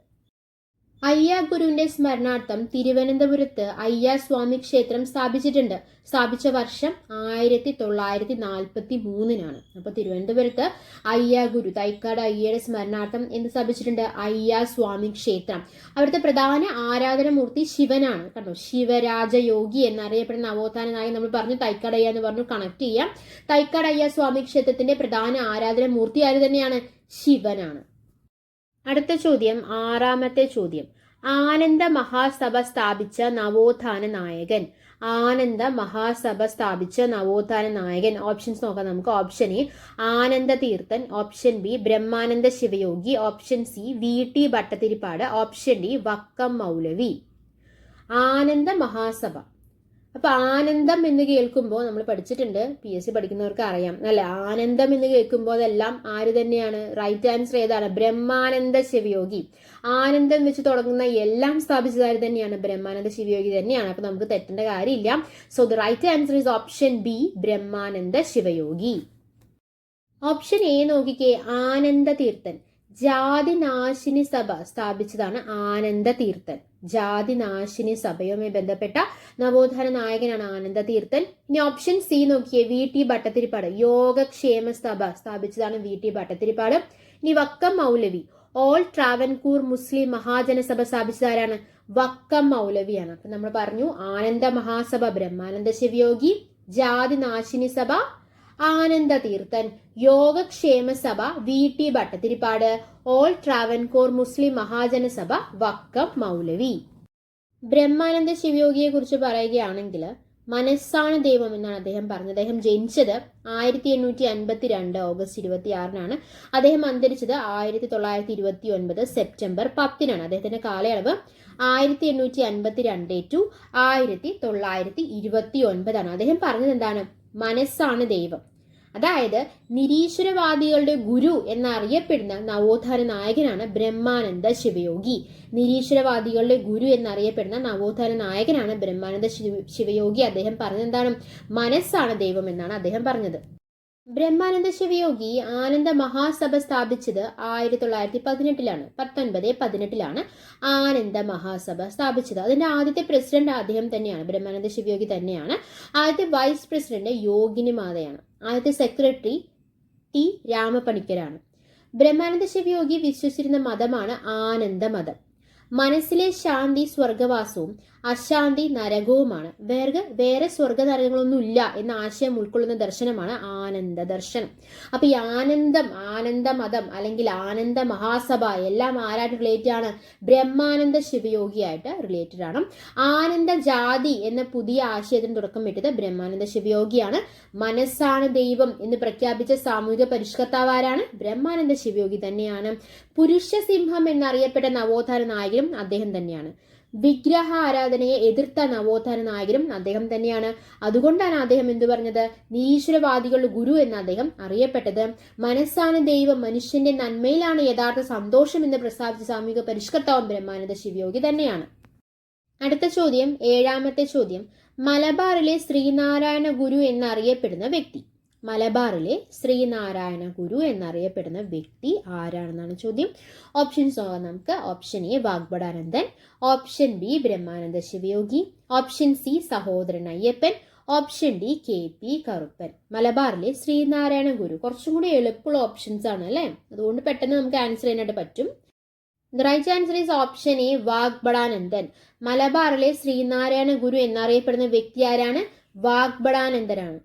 അയ്യ ഗുരുവിന്റെ സ്മരണാർത്ഥം തിരുവനന്തപുരത്ത് അയ്യ സ്വാമി ക്ഷേത്രം സ്ഥാപിച്ചിട്ടുണ്ട്. സ്ഥാപിച്ച വർഷം 1943 അപ്പൊ തിരുവനന്തപുരത്ത് അയ്യ ഗുരു തൈക്കാട് അയ്യയുടെ സ്മരണാർത്ഥം എന്ത് സ്ഥാപിച്ചിട്ടുണ്ട്? അയ്യ സ്വാമി ക്ഷേത്രം. അവിടുത്തെ പ്രധാന ആരാധനമൂർത്തി ശിവനാണ്. കണ്ടോ, ശിവരാജയോഗി എന്നറിയപ്പെടുന്ന നവോത്ഥാന നായകൻ നമ്മൾ പറഞ്ഞു തൈക്കാട് അയ്യ എന്ന് പറഞ്ഞു കണക്ട് ചെയ്യാം. തൈക്കാട് അയ്യ സ്വാമി ക്ഷേത്രത്തിന്റെ പ്രധാന ആരാധനമൂർത്തി ആര് തന്നെയാണ്? ശിവനാണ്. അടുത്ത ചോദ്യം, 6ാമത്തെ ചോദ്യം. ആനന്ദ മഹാസഭ സ്ഥാപിച്ച നവോത്ഥാന നായകൻ. ആനന്ദ മഹാസഭ സ്ഥാപിച്ച നവോത്ഥാന നായകൻ. ഓപ്ഷൻസ് നോക്കാം നമുക്ക്. Option A Ananda Theerthan, option B Brahmananda Sivayogi, option C VT Bhattathiripad, option D Vakkom Moulavi. Ananda Mahasabha അപ്പൊ ആനന്ദം എന്ന് കേൾക്കുമ്പോൾ നമ്മൾ പഠിച്ചിട്ടുണ്ട്, PSC പഠിക്കുന്നവർക്ക് അറിയാം അല്ലെ. ആനന്ദം എന്ന് കേൾക്കുമ്പോൾ അതെല്ലാം ആര് തന്നെയാണ്? റൈറ്റ് ആൻസർ ഏതാണ്? ബ്രഹ്മാനന്ദ ശിവയോഗി. ആനന്ദം വെച്ച് തുടങ്ങുന്ന എല്ലാം സ്ഥാപിച്ചതാര് തന്നെയാണ്? ബ്രഹ്മാനന്ദ ശിവയോഗി തന്നെയാണ്. അപ്പൊ നമുക്ക് തെറ്റേണ്ട കാര്യമില്ല. So the right answer is option B, Brahmananda Sivayogi. Option A നോക്കിക്കേ, ആനന്ദ തീർത്ഥൻ. ജാതിനാശിനി സഭ സ്ഥാപിച്ചതാണ് ആനന്ദ തീർത്ഥൻ. ജാതിനാശിനി സഭയുമായി ബന്ധപ്പെട്ട നവോത്ഥാന നായകനാണ് ആനന്ദ തീർത്ഥൻ. ഇനി ഓപ്ഷൻ സി നോക്കിയേ, VT ഭട്ടതിരിപ്പാട്. യോഗക്ഷേമ സഭ സ്ഥാപിച്ചതാണ് VT ഭട്ടതിരിപ്പാട്. ഇനി വക്കം മൗലവി. ഓൾ ട്രാവൻകൂർ മുസ്ലിം മഹാജനസഭ സ്ഥാപിച്ചത് ആരാണ്? വക്കം മൗലവിയാണ്. അപ്പൊ നമ്മൾ പറഞ്ഞു ആനന്ദ മഹാസഭ ബ്രഹ്മാനന്ദ ശിവയോഗി, ജാതിനാശിനി സഭ ആനന്ദ തീർത്ഥൻ, യോഗക്ഷേമ സഭ VT ഭട്ടതിരിപ്പാട്, ഓൾ ട്രാവൻകൂർ മുസ്ലിം മഹാജനസഭ വക്കം മൗലവി. ബ്രഹ്മാനന്ദ ശിവയോഗിയെ കുറിച്ച് പറയുകയാണെങ്കിൽ മനസ്സാണ് ദൈവം എന്നാണ് അദ്ദേഹം പറഞ്ഞത്. അദ്ദേഹം ജനിച്ചത് 1852 ഓഗസ്റ്റ് 26-നാണ്. അദ്ദേഹം അന്തരിച്ചത് 1929 സെപ്റ്റംബർ 10-നാണ്. അദ്ദേഹത്തിന്റെ കാലയളവ് 1852 ടു 1929. അദ്ദേഹം പറഞ്ഞത് എന്താണ്? മനസ്സാണ് ദൈവം. അതായത് നിരീശ്വരവാദികളുടെ ഗുരു എന്നറിയപ്പെടുന്ന നവോത്ഥാന നായകനാണ് ബ്രഹ്മാനന്ദ ശിവയോഗി. നിരീശ്വരവാദികളുടെ ഗുരു എന്നറിയപ്പെടുന്ന നവോത്ഥാന നായകനാണ് ബ്രഹ്മാനന്ദ ശിവയോഗി. അദ്ദേഹം പറഞ്ഞെന്താണ്? മനസ്സാണ് ദൈവം എന്നാണ് അദ്ദേഹം പറഞ്ഞത്. ബ്രഹ്മാനന്ദ ശിവയോഗി ആനന്ദ മഹാസഭ സ്ഥാപിച്ചത് 1918-ലാണ്. 1918-ലാണ് ആനന്ദ മഹാസഭ സ്ഥാപിച്ചത്. അതിന്റെ ആദ്യത്തെ പ്രസിഡന്റ് അദ്ദേഹം തന്നെയാണ്, ബ്രഹ്മാനന്ദ ശിവയോഗി തന്നെയാണ്. ആദ്യത്തെ വൈസ് പ്രസിഡന്റ് യോഗിനി മാതയാണ്. ആദ്യത്തെ സെക്രട്ടറി T രാമപണിക്കരാണ്. ബ്രഹ്മാനന്ദ ശിവയോഗി വിശ്വസിച്ചിരുന്ന മതമാണ് ആനന്ദ മതം. മനസ്സിലെ ശാന്തി സ്വർഗവാസവും അശാന്തി നരകവുമാണ്. വേറെ സ്വർഗ നരകങ്ങളൊന്നും ഇല്ല എന്ന ആശയം ഉൾക്കൊള്ളുന്ന ദർശനമാണ് ആനന്ദ ദർശനം. അപ്പൊ ഈ ആനന്ദ മതം അല്ലെങ്കിൽ ആനന്ദ മഹാസഭ എല്ലാം ആരായിട്ട് റിലേറ്റഡ് ആണ്? ബ്രഹ്മാനന്ദ ശിവയോഗിയായിട്ട് റിലേറ്റഡ് ആണ്. ആനന്ദ ജാതി എന്ന പുതിയ ആശയത്തിന് തുടക്കം ഇട്ടത് ബ്രഹ്മാനന്ദ ശിവയോഗിയാണ്. മനസ്സാണ് ദൈവം എന്ന് പ്രഖ്യാപിച്ച സാമൂഹിക പരിഷ്കർത്താവാരാണ്? ബ്രഹ്മാനന്ദ ശിവയോഗി തന്നെയാണ്. പുരുഷ സിംഹം എന്നറിയപ്പെട്ട നവോത്ഥാന നായകനും അദ്ദേഹം തന്നെയാണ്. വിഗ്രഹ ആരാധനയെ എതിർത്ത നവോത്ഥാന നായകനും അദ്ദേഹം തന്നെയാണ്. അതുകൊണ്ടാണ് അദ്ദേഹം എന്തു പറഞ്ഞത്? നിരീശ്വരവാദികളുടെ ഗുരു എന്ന് അദ്ദേഹം അറിയപ്പെട്ടത്. മനസ്സാണ് ദൈവം, മനുഷ്യന്റെ നന്മയിലാണ് യഥാർത്ഥ സന്തോഷം എന്ന് പ്രസ്താവിച്ച സാമൂഹിക പരിഷ്കർത്താവും ബ്രഹ്മാനന്ദ ശിവയോഗി തന്നെയാണ്. അടുത്ത ചോദ്യം, 7ാമത്തെ ചോദ്യം, മലബാറിലെ ശ്രീനാരായണ ഗുരു എന്നറിയപ്പെടുന്ന വ്യക്തി. മലബാറിലെ ശ്രീനാരായണ ഗുരു എന്നറിയപ്പെടുന്ന വ്യക്തി ആരാണെന്നാണ് ചോദ്യം. ഓപ്ഷൻസ് നോക്കാം നമുക്ക്. Option A Vagbhatananda, option B Brahmananda Sivayogi, option C Sahodaran Ayyappan, option D KP Karuppan. മലബാറിലെ ശ്രീനാരായണ ഗുരു കുറച്ചും കൂടി എളുപ്പമുള്ള ഓപ്ഷൻസ് ആണ് അല്ലെ, അതുകൊണ്ട് പെട്ടെന്ന് നമുക്ക് ആൻസർ ചെയ്യാനായിട്ട് പറ്റും. The right answer is option A, Vagbhatananda. മലബാറിലെ ശ്രീനാരായണ ഗുരു എന്നറിയപ്പെടുന്ന വ്യക്തി ആരാണ്? വാഗ്ഭടാനന്ദനാണ്.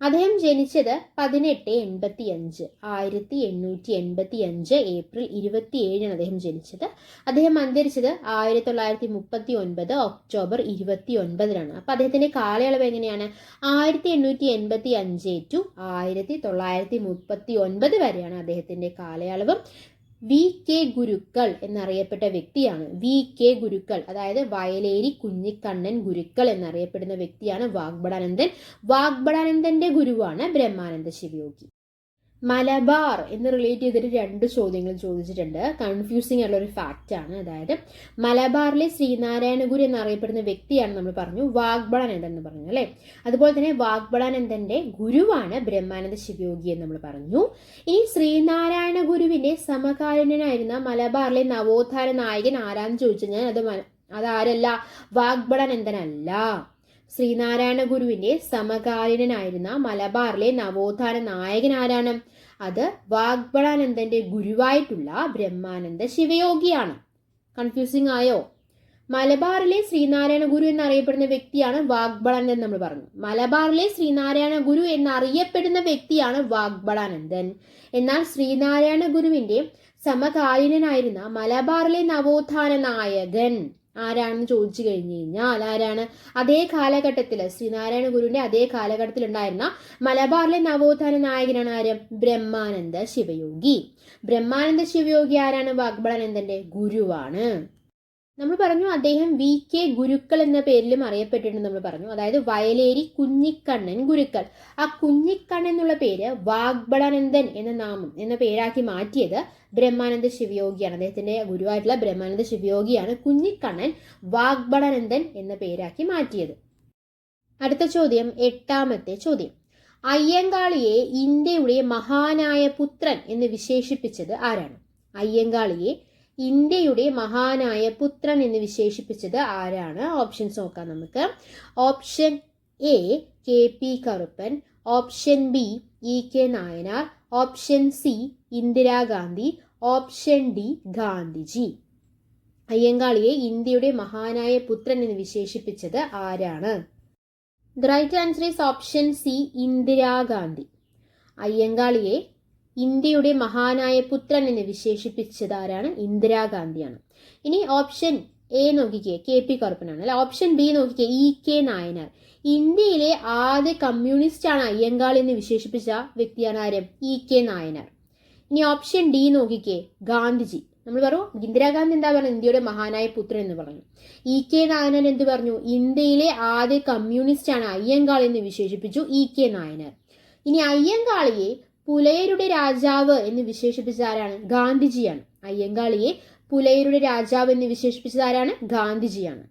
അദ്ദേഹം ജനിച്ചത് 1885 ഏപ്രിൽ 27-നാണ് അദ്ദേഹം ജനിച്ചത്. അദ്ദേഹം അന്തരിച്ചത് 1939 ഒക്ടോബർ 29-നാണ്. അപ്പൊ അദ്ദേഹത്തിന്റെ കാലയളവ് എങ്ങനെയാണ്? 1885 ടു 1939 വരെയാണ് അദ്ദേഹത്തിന്റെ കാലയളവ്. VK ഗുരുക്കൾ എന്നറിയപ്പെട്ട വ്യക്തിയാണ്. VK ഗുരുക്കൾ, അതായത് വയലേരി കുഞ്ഞിക്കണ്ണൻ ഗുരുക്കൾ എന്നറിയപ്പെടുന്ന വ്യക്തിയാണ് വാഗ്ഭടാനന്ദൻ. വാഗ്ഭടാനന്ദന്റെ ഗുരുവാണ് ബ്രഹ്മാനന്ദ ശിവയോഗി. മലബാർ എന്ന് റിലേറ്റ് ചെയ്തിട്ട് 2 ചോദ്യങ്ങൾ ചോദിച്ചിട്ടുണ്ട്. കൺഫ്യൂസിങ് ആയിട്ടുള്ള ഒരു ഫാക്റ്റ് ആണ്. അതായത് മലബാറിലെ ശ്രീനാരായണ ഗുരു എന്നറിയപ്പെടുന്ന വ്യക്തിയാണ് നമ്മൾ പറഞ്ഞു വാഗ്ഭടാനന്ദൻ എന്ന് പറഞ്ഞു അല്ലെ. അതുപോലെ തന്നെ വാഗ്ഭടാനന്ദന്റെ ഗുരുവാണ് ബ്രഹ്മാനന്ദ ശിവയോഗി എന്ന് നമ്മൾ പറഞ്ഞു. ഇനി ശ്രീനാരായണ ഗുരുവിന്റെ സമകാലീനനായിരുന്ന മലബാറിലെ നവോത്ഥാന നായകൻ ആരാന്ന് ചോദിച്ചു കഴിഞ്ഞാൽ അതാരല്ല, വാഗ്ഭടാനന്ദനല്ല. ശ്രീനാരായണ ഗുരുവിന്റെ സമകാലീനനായിരുന്ന മലബാറിലെ നവോത്ഥാന നായകൻ ആരാണ്? അത് വാഗ്ഭടാനന്ദന്റെ ഗുരുവായിട്ടുള്ള ബ്രഹ്മാനന്ദ ശിവയോഗിയാണ്. കൺഫ്യൂസിംഗ് ആയോ? മലബാറിലെ ശ്രീനാരായണ ഗുരു എന്നറിയപ്പെടുന്ന വ്യക്തിയാണ് വാഗ്ഭടാനന്ദൻ നമ്മൾ പറഞ്ഞു. മലബാറിലെ ശ്രീനാരായണ ഗുരു എന്നറിയപ്പെടുന്ന വ്യക്തിയാണ് വാഗ്ഭടാനന്ദൻ. എന്നാൽ ശ്രീനാരായണ ഗുരുവിന്റെ സമകാലീനനായിരുന്ന മലബാറിലെ നവോത്ഥാന നായകൻ ആരാണെന്ന് ചോദിച്ചു കഴിഞ്ഞു കഴിഞ്ഞാൽ ആരാണ്? അതേ കാലഘട്ടത്തിൽ ശ്രീനാരായണ ഗുരുവിന്റെ അതേ കാലഘട്ടത്തിൽ ഉണ്ടായിരുന്ന മലബാറിലെ നവോത്ഥാന നായകനാണ് ആര്? ബ്രഹ്മാനന്ദ ശിവയോഗി. ബ്രഹ്മാനന്ദ ശിവയോഗി ആരാണ്? വാഗ്ഭടാനന്ദന്റെ ഗുരുവാണ്. നമ്മൾ പറഞ്ഞു അദ്ദേഹം VK ഗുരുക്കൾ എന്ന പേരിലും അറിയപ്പെട്ടിട്ടുണ്ട് നമ്മൾ പറഞ്ഞു. അതായത് വയലേരി കുഞ്ഞിക്കണ്ണൻ ഗുരുക്കൾ. ആ കുഞ്ഞിക്കണ്ണൻ എന്നുള്ള പേര് വാഗ്ബടാനന്ദൻ എന്ന നാമം എന്ന പേരാക്കി മാറ്റിയത് ബ്രഹ്മാനന്ദ ശിവയോഗിയാണ്. അദ്ദേഹത്തിന്റെ ഗുരുവായിട്ടുള്ള ബ്രഹ്മാനന്ദ ശിവയോഗിയാണ് കുഞ്ഞിക്കണ്ണൻ വാഗ്ബടാനന്ദൻ എന്ന പേരാക്കി മാറ്റിയത്. അടുത്ത ചോദ്യം, 8ാമത്തെ ചോദ്യം. അയ്യങ്കാളിയെ ഇന്ത്യയുടെ മഹാനായ പുത്രൻ എന്ന് വിശേഷിപ്പിച്ചത് ആരാണ്? അയ്യങ്കാളിയെ ഇന്ത്യയുടെ മഹാനായ പുത്രൻ എന്ന് വിശേഷിപ്പിച്ചത് ആരാണ്? ഓപ്ഷൻസ് നോക്കാം നമുക്ക്. Option A KP Karuppan, option B EK Nayanar, option C Indira Gandhi, option D Gandhiji. അയ്യങ്കാളിയെ ഇന്ത്യയുടെ മഹാനായ പുത്രൻ എന്ന് വിശേഷിപ്പിച്ചത് ആരാണ്? The right answer is option C Indira Gandhi. അയ്യങ്കാളിയെ ഇന്ത്യയുടെ മഹാനായ പുത്രൻ എന്ന് വിശേഷിപ്പിച്ചത് ആരാണ്? ഇന്ദിരാഗാന്ധിയാണ്. ഇനി ഓപ്ഷൻ എ നോക്കിക്കേ, KP കറുപ്പനാണ് അല്ലെ. ഓപ്ഷൻ ബി നോക്കിക്കേ, EK നായനാർ. ഇന്ത്യയിലെ ആദ്യ കമ്മ്യൂണിസ്റ്റ് ആണ് അയ്യങ്കാളി എന്ന് വിശേഷിപ്പിച്ച വ്യക്തിയാണ് ആര്? EK നായനാർ. ഇനി ഓപ്ഷൻ ഡി നോക്കിക്കേ, ഗാന്ധിജി. നമ്മൾ പറഞ്ഞു ഇന്ദിരാഗാന്ധി എന്താ പറഞ്ഞു? ഇന്ത്യയുടെ മഹാനായ പുത്രൻ എന്ന് പറഞ്ഞു. EK നായനാർ എന്ത് പറഞ്ഞു? ഇന്ത്യയിലെ ആദ്യ കമ്മ്യൂണിസ്റ്റ് ആണ് അയ്യങ്കാളി എന്ന് വിശേഷിപ്പിച്ചു EK നായനാർ. ഇനി അയ്യങ്കാളിയെ പുലയരുടെ രാജാവ് എന്ന് വിശേഷിപ്പിച്ച ആരാണ്? ഗാന്ധിജിയാണ്. അയ്യങ്കാളിയെ പുലയരുടെ രാജാവ് എന്ന് വിശേഷിപ്പിച്ചത് ആരാണ്? ഗാന്ധിജിയാണ്.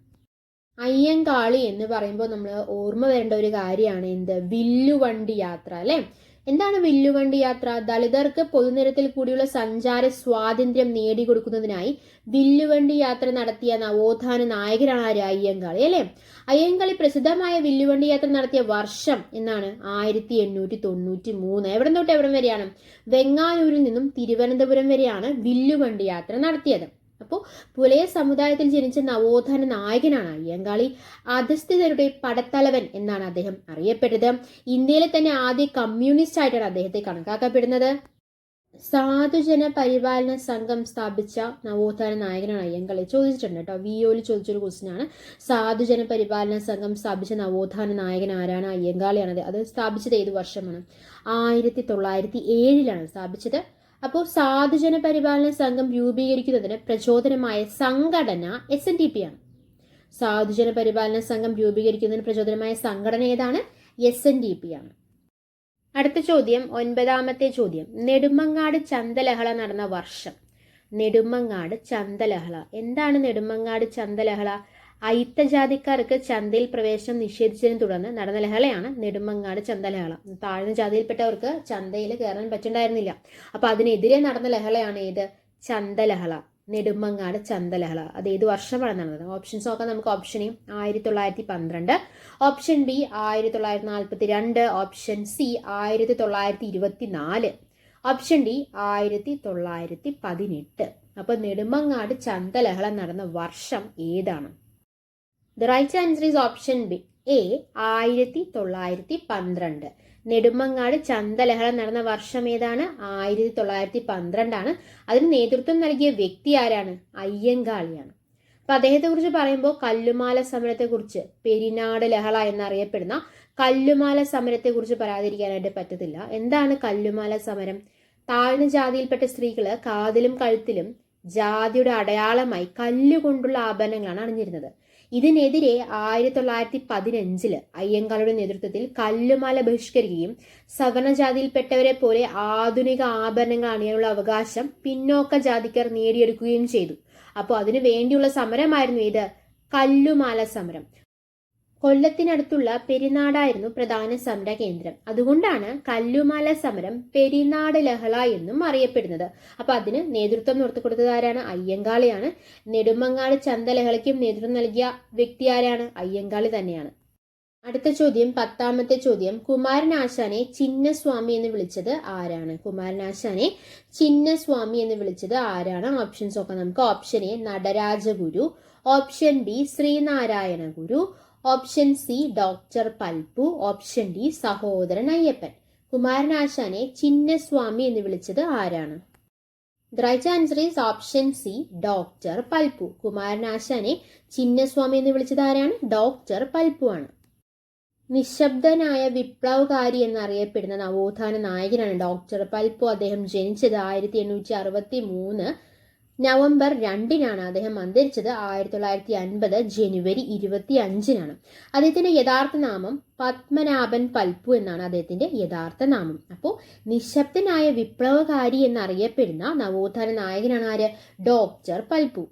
അയ്യങ്കാളി എന്ന് പറയുമ്പോൾ നമ്മൾ ഓർമ്മ വരേണ്ട ഒരു കാര്യമാണ് എന്ത്? വില്ലുവണ്ടി യാത്ര അല്ലെ. എന്താണ് വില്ലുവണ്ടി യാത്ര? ദളിതർക്ക് പൊതുനിരത്തിൽ കൂടിയുള്ള സഞ്ചാര സ്വാതന്ത്ര്യം നേടിക്കൊടുക്കുന്നതിനായി വില്ലുവണ്ടി യാത്ര നടത്തിയ നവോത്ഥാന നായകനാണ് ആര്? അയ്യങ്കാളി അല്ലെ. അയ്യങ്കാളി പ്രസിദ്ധമായ വില്ലുവണ്ടി യാത്ര നടത്തിയ വർഷം എന്നാണ്? 1893. എവിടെ തൊട്ട് എവിടം വരെയാണ്? വെങ്ങാനൂരിൽ നിന്നും തിരുവനന്തപുരം വരെയാണ് വില്ലുവണ്ടി യാത്ര നടത്തിയത്. അപ്പോൾ പുലയ സമുദായത്തിൽ ജനിച്ച നവോത്ഥാന നായകനാണ് അയ്യങ്കാളി. അധസ്ഥിതരുടെ പടത്തലവൻ എന്നാണ് അദ്ദേഹം അറിയപ്പെട്ടത്. ഇന്ത്യയിലെ തന്നെ ആദ്യ കമ്മ്യൂണിസ്റ്റ് ആയിട്ടാണ് അദ്ദേഹത്തെ കണക്കാക്കപ്പെടുന്നത്. സാധുജന പരിപാലന സംഘം സ്ഥാപിച്ച നവോത്ഥാന നായകനാണ് അയ്യങ്കാളി. ചോദിച്ചിട്ടുണ്ട് കേട്ടോ, VOയിൽ ചോദിച്ചൊരു ക്വസ്റ്റ്യൻ ആണ്. സാധുജന പരിപാലന സംഘം സ്ഥാപിച്ച നവോത്ഥാന നായകൻ ആരാണ്? അയ്യങ്കാളിയാണ്. അത് സ്ഥാപിച്ചത് ഏത് വർഷമാണ്? 1907 സ്ഥാപിച്ചത്. അപ്പോൾ സാധുജന പരിപാലന സംഘം രൂപീകരിക്കുന്നതിന് പ്രചോദനമായ സംഘടന SNDP ആണ്. സാധുജന പരിപാലന സംഘം രൂപീകരിക്കുന്നതിന് പ്രചോദനമായ സംഘടന ഏതാണ്? SNDP ആണ്. അടുത്ത ചോദ്യം, 9ാമത്തെ ചോദ്യം. നെടുമങ്ങാട് ചന്തലഹള നടന്ന വർഷം. നെടുമങ്ങാട് ചന്തലഹള. എന്താണ് നെടുമങ്ങാട് ചന്തലഹള? അയിത്തജാതിക്കാർക്ക് ചന്തയിൽ പ്രവേശനം നിഷേധിച്ചതിനെ തുടർന്ന് നടന്ന ലഹളയാണ് നെടുമങ്ങാട് ചന്തലഹള. താഴ്ന്ന ജാതിയിൽപ്പെട്ടവർക്ക് ചന്തയിൽ കയറാൻ പറ്റുണ്ടായിരുന്നില്ല. അപ്പൊ അതിനെതിരെ നടന്ന ലഹളയാണ് ഏത്? ചന്തലഹള. നെടുമങ്ങാട് ചന്തലഹള. അത് ഏത് വർഷമാണ് നടന്നത്? ഓപ്ഷൻസ് നോക്കാം നമുക്ക്. Option A 1912, option B 1942, option C 1924, option D 1918. അപ്പൊ നെടുമങ്ങാട് ചന്തലഹള നടന്ന വർഷം ഏതാണ്? The right answer is option B A 1912. Nedumangad ചന്തലഹള നടന്ന വർഷം ഏതാണ്? 1912 അതിന് നേതൃത്വം നൽകിയ വ്യക്തി ആരാണ്? അയ്യങ്കാളിയാണ്. അപ്പൊ അദ്ദേഹത്തെ കുറിച്ച് പറയുമ്പോൾ കല്ലുമാല സമരത്തെ കുറിച്ച്, പെരിനാട് ലഹള എന്നറിയപ്പെടുന്ന കല്ലുമാല സമരത്തെ കുറിച്ച് പറയാതിരിക്കാനായിട്ട് പറ്റത്തില്ല. എന്താണ് കല്ലുമാല സമരം? താഴ്ന്ന ജാതിയിൽപ്പെട്ട സ്ത്രീകള് കാതിലും കഴുത്തിലും ജാതിയുടെ അടയാളമായി കല്ലുകൊണ്ടുള്ള ആഭരണങ്ങളാണ് അണിഞ്ഞിരുന്നത്. ഇതിനെതിരെ 1915 അയ്യങ്കാളിയുടെ നേതൃത്വത്തിൽ കല്ലുമാല ബഹിഷ്കരിക്കുകയും സവർണജാതിയിൽപ്പെട്ടവരെ പോലെ ആധുനിക ആഭരണങ്ങൾ അണിയാനുള്ള അവകാശം പിന്നോക്ക ജാതിക്കാർ നേടിയെടുക്കുകയും ചെയ്തു. അപ്പോൾ അതിനു വേണ്ടിയുള്ള സമരമായിരുന്നു ഇത് കല്ലുമാല സമരം. കൊല്ലത്തിനടുത്തുള്ള പെരിനാടായിരുന്നു പ്രധാന സമര കേന്ദ്രം. അതുകൊണ്ടാണ് കല്ലുമാല സമരം പെരിനാട് ലഹള എന്നും അറിയപ്പെടുന്നത്. അപ്പൊ അതിന് നേതൃത്വം കൊടുത്തത് ആരാണ്? അയ്യങ്കാളിയാണ്. നെടുമങ്ങാട് ചന്തലഹളയ്ക്കും നേതൃത്വം നൽകിയ വ്യക്തി ആരാണ്? അയ്യങ്കാളി തന്നെയാണ്. അടുത്ത ചോദ്യം, 10ാമത്തെ ചോദ്യം. കുമാരനാശാനെ ചിന്നസ്വാമി എന്ന് വിളിച്ചത് ആരാണ്? കുമാരനാശാനെ ചിന്നസ്വാമി എന്ന് വിളിച്ചത് ആരാണ്? ഓപ്ഷൻസ് നോക്കാം നമുക്ക്. Option A Nataraja Guru, option B Sree Narayana Guru, option C doctor Palpu, option D Sahodaran Ayyappan. കുമാരനാശാനെ Chinnaswami എന്ന് വിളിച്ചത് ആരാണ്? The right answer is option C doctor Palpu. കുമാരനാശാനെ ചിന്നസ്വാമി എന്ന് വിളിച്ചത് ആരാണ്? ഡോക്ടർ പൽപ്പു ആണ്. നിശബ്ദനായ വിപ്ലവകാരി എന്നറിയപ്പെടുന്ന നവോത്ഥാന നായകനാണ് ഡോക്ടർ പൽപ്പു. അദ്ദേഹം ജനിച്ചത് 1863 നവംബർ 2-നാണ് അദ്ദേഹം അന്തരിച്ചത്. 1950 ജനുവരി 25-നാണ്. അദ്ദേഹത്തിന്റെ യഥാർത്ഥ നാമം പത്മനാഭൻ പൽപ്പു എന്നാണ് അദ്ദേഹത്തിന്റെ യഥാർത്ഥ നാമം. അപ്പോൾ നിശബ്ദനായ വിപ്ലവകാരി എന്നറിയപ്പെടുന്ന നവോത്ഥാന നായകനാണ് ആര്? ഡോക്ടർ പൽപ്പു.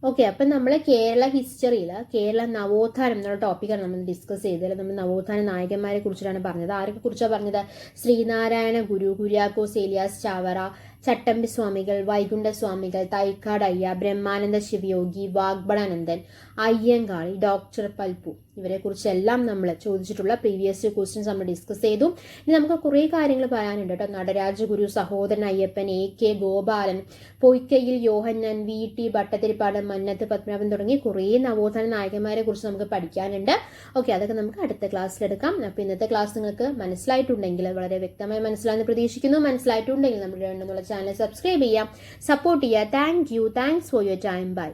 ഓക്കെ, അപ്പം നമ്മൾ കേരള ഹിസ്റ്ററിയിൽ കേരള നവോത്ഥാനം എന്നുള്ള ടോപ്പിക്കാണ് നമ്മൾ ഡിസ്കസ് ചെയ്തത്. നമ്മൾ നവോത്ഥാന നായകന്മാരെ കുറിച്ചിട്ടാണ് പറഞ്ഞത്. ആരൊക്കെ കുറിച്ചാണ് പറഞ്ഞത്? ശ്രീനാരായണ ഗുരു, കുര്യാക്കോസ് ഏലിയാസ് ചാവറ, ചട്ടമ്പി സ്വാമികൾ, വൈകുണ്ഠ സ്വാമികൾ, തൈക്കാട് അയ്യ, ബ്രഹ്മാനന്ദ ശിവയോഗി, വാഗ്ബടാനന്ദൻ, അയ്യങ്കാളി, ഡോക്ടർ പൽപ്പു, ഇവരെ കുറിച്ചെല്ലാം നമ്മൾ ചോദിച്ചിട്ടുള്ള പ്രീവിയസ് ക്വസ്റ്റ്യൻസ് നമ്മൾ ഡിസ്കസ് ചെയ്തു. ഇനി നമുക്ക് കുറേ കാര്യങ്ങൾ പറയാനുണ്ട് കേട്ടോ. നടരാജഗുരു, സഹോദരൻ അയ്യപ്പൻ, AK ഗോപാലൻ, പൊയ്ക്കയിൽ യോഹന്നാൻ, VT ഭട്ടതിരിപ്പാട്, മന്നത്ത് പത്മനാഭൻ തുടങ്ങി കുറേ നവോത്ഥാന നായകന്മാരെ കുറിച്ച് നമുക്ക് പഠിക്കാനുണ്ട്. ഓക്കെ, അതൊക്കെ നമുക്ക് അടുത്ത ക്ലാസ്സിലെടുക്കാം. അപ്പോൾ ഇന്നത്തെ ക്ലാസ് നിങ്ങൾക്ക് മനസ്സിലായിട്ടുണ്ടെങ്കിൽ, വളരെ വ്യക്തമായി മനസ്സിലായെന്ന് പ്രതീക്ഷിക്കുന്നു. മനസ്സിലായിട്ടുണ്ടെങ്കിൽ നമ്മുടെ ചാനൽ സബ്സ്ക്രൈബ് ചെയ്യാം, സപ്പോർട്ട് ചെയ്യുക. Thanks for your time. By.